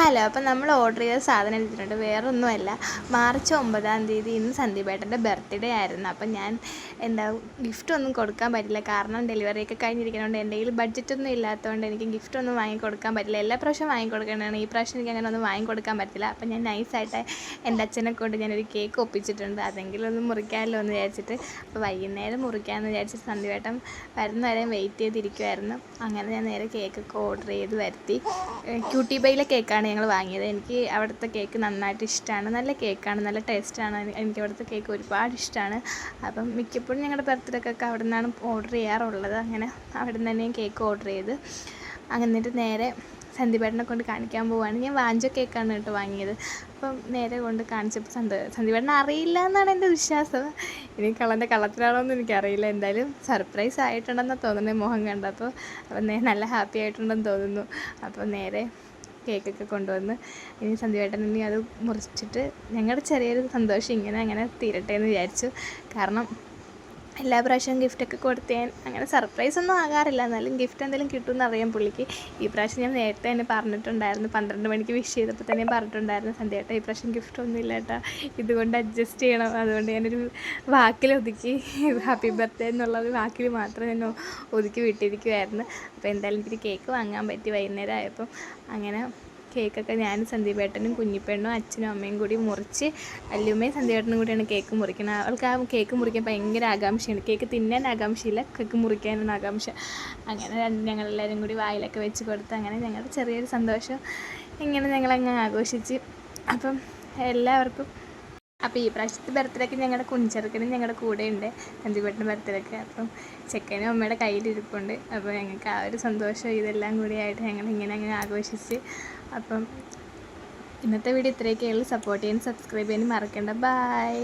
Hello, അപ്പം നമ്മൾ order ചെയ്ത സാധനം എടുത്തിട്ടുണ്ട്. വേറൊന്നുമല്ല, മാർച്ച് 9-ാം തീയതി ഇന്ന് സന്ദീപേട്ടൻ്റെ ബർത്ത്ഡേ ആയിരുന്നു. അപ്പം ഞാൻ ഗിഫ്റ്റൊന്നും കൊടുക്കാൻ പറ്റില്ല, കാരണം ഡെലിവറിയൊക്കെ കഴിഞ്ഞിരിക്കുന്നതുകൊണ്ട് എൻ്റെ കയ്യിൽ ബഡ്ജറ്റൊന്നും ഇല്ലാത്തതുകൊണ്ട് എനിക്ക് ഗിഫ്റ്റൊന്നും വാങ്ങിക്കൊടുക്കാൻ പറ്റില്ല. എല്ലാ പ്രാവശ്യം വാങ്ങിക്കൊടുക്കേണ്ടതാണ്, ഈ പ്രാവശ്യം എനിക്ക് അങ്ങനെ ഒന്നും വാങ്ങിക്കൊടുക്കാൻ പറ്റില്ല. അപ്പം ഞാൻ നൈസായിട്ട് എൻ്റെ അച്ഛനെ കൊണ്ട് ഞാനൊരു കേക്ക് ഒപ്പിച്ചിട്ടുണ്ട്, അതെങ്കിലും ഒന്ന് മുറിക്കാമല്ലോ എന്ന് വിചാരിച്ചിട്ട്. അപ്പോൾ വൈകുന്നേരം മുറിക്കാമെന്ന് വിചാരിച്ചിട്ട് സന്ദീപേട്ടൻ വരുന്നവരെ വെയിറ്റ് ചെയ്തിരിക്കുമായിരുന്നു. അങ്ങനെ ഞാൻ നേരെ കേക്കൊക്കെ ഓർഡർ ചെയ്ത് വരുത്തി. ക്യൂട്ടി ബൈയിലെ കേക്കാണ് ഞങ്ങൾ വാങ്ങിയത്. എനിക്ക് അവിടുത്തെ കേക്ക് നന്നായിട്ട് ഇഷ്ടമാണ്, നല്ല കേക്കാണ്, നല്ല ടേസ്റ്റാണ്. എനിക്ക് അവിടുത്തെ കേക്ക് ഒരുപാട് ഇഷ്ടമാണ്. അപ്പം മിക്കപ്പോഴും ഞങ്ങളുടെ ബർത്ത്ഡേക്കൊക്കെ അവിടെ നിന്നാണ് ഓർഡർ ചെയ്യാറുള്ളത്. അങ്ങനെ അവിടെ നിന്ന് തന്നെ കേക്ക് ഓർഡർ ചെയ്ത് എന്നിട്ട് നേരെ സന്ദീപേട്ടനെ കൊണ്ട് കാണിക്കാൻ പോവുകയാണ്. ഞാൻ വാഞ്ചോ കേക്കാണ് കേട്ടോ വാങ്ങിയത്. അപ്പം നേരെ കൊണ്ട് കാണിച്ചപ്പോൾ സന്ദീപേട്ടനെ അറിയില്ല എന്നാണ് എൻ്റെ വിശ്വാസം. ഇനി കള്ളത്തിലാണോ എന്ന് എനിക്കറിയില്ല. എന്തായാലും സർപ്രൈസ് ആയിട്ടുണ്ടെന്നാണ് തോന്നുന്നത് മുഖം കണ്ടപ്പോൾ. അപ്പം നല്ല ഹാപ്പി ആയിട്ടുണ്ടെന്ന് തോന്നുന്നു. അപ്പോൾ നേരെ കേക്കൊക്കെ കൊണ്ടുവന്ന് ഇനി സന്ദീപേട്ടൻ ഇനി അത് മുറിച്ചിട്ട് ഞങ്ങളുടെ ചെറിയൊരു സന്തോഷം അങ്ങനെ തീരട്ടെ എന്ന് വിചാരിച്ചു. കാരണം എല്ലാ പ്രാവശ്യവും ഗിഫ്റ്റൊക്കെ കൊടുത്ത് ഞാൻ അങ്ങനെ സർപ്രൈസ് ഒന്നും ആകാറില്ല, എന്നാലും ഗിഫ്റ്റ് എന്തെങ്കിലും കിട്ടുമെന്ന് അറിയാം പുള്ളിക്ക്. ഈ പ്രാവശ്യം ഞാൻ നേരത്തെ തന്നെ പറഞ്ഞിട്ടുണ്ടായിരുന്നു, 12 മണിക്ക് വിഷ് ചെയ്തപ്പോൾ തന്നെ പറഞ്ഞിട്ടുണ്ടായിരുന്നു, സന്ധ്യേട്ടാ ഈ പ്രാവശ്യം ഗിഫ്റ്റൊന്നും ഇല്ല കേട്ടോ, ഇതുകൊണ്ട് അഡ്ജസ്റ്റ് ചെയ്യണം. അതുകൊണ്ട് ഞാനൊരു വാക്കിലൊതുക്കി ഹാപ്പി ബർത്ത്ഡേ എന്നുള്ളത് വാക്കിൽ മാത്രം ഞാൻ ഒതുക്കി വിട്ടിരിക്കുമായിരുന്നു. അപ്പോൾ എന്തായാലും എനിക്ക് കേക്ക് വാങ്ങാൻ പറ്റി വൈകുന്നേരം ആയപ്പം. അങ്ങനെ കേക്കൊക്കെ ഞാൻ സന്ദീപേട്ടനും കുഞ്ഞിപ്പെണ്ണും അച്ഛനും അമ്മയും കൂടി മുറിച്ച്, അല്ലുമ്മയും സന്ദീപേട്ടനും കൂടിയാണ് കേക്ക് മുറിക്കുന്നത്. അവൾക്ക് ആ കേക്ക് മുറിക്കാൻ ഭയങ്കര ആകാംക്ഷയാണ്. കേക്ക് തിന്നാൻ ആകാംക്ഷയില്ല, കേക്ക് മുറിക്കാനാണ് ആകാംക്ഷ. അങ്ങനെ ഞങ്ങളെല്ലാവരും കൂടി വായിലൊക്കെ വെച്ച് കൊടുത്ത് അങ്ങനെ ഞങ്ങളുടെ ചെറിയൊരു സന്തോഷം ഞങ്ങളങ്ങ് ആഘോഷിച്ച്. അപ്പം എല്ലാവർക്കും അപ്പോൾ ഈ പ്രാവശ്യത്തെ ബർത്ത്ഡേക്ക് ഞങ്ങളുടെ കുഞ്ചെറുക്കനും ഞങ്ങളുടെ കൂടെയുണ്ട്, സന്ദീപേട്ടൻ്റെ ബർത്ത്ഡേക്ക്. അപ്പം ചെക്കനും അമ്മയുടെ കയ്യിലിരിപ്പുണ്ട്. അപ്പോൾ ഞങ്ങൾക്ക് ആ ഒരു സന്തോഷം ഇതെല്ലാം കൂടിയായിട്ട് ഞങ്ങളിങ്ങനെ അങ്ങ് ആഘോഷിച്ച്. അപ്പം ഇന്നത്തെ വീഡിയോ ഇത്രയൊക്കെയുള്ളൂ. സപ്പോർട്ട് ചെയ്യാനും സബ്സ്ക്രൈബ് ചെയ്യാനും മറക്കണ്ട. ബൈ.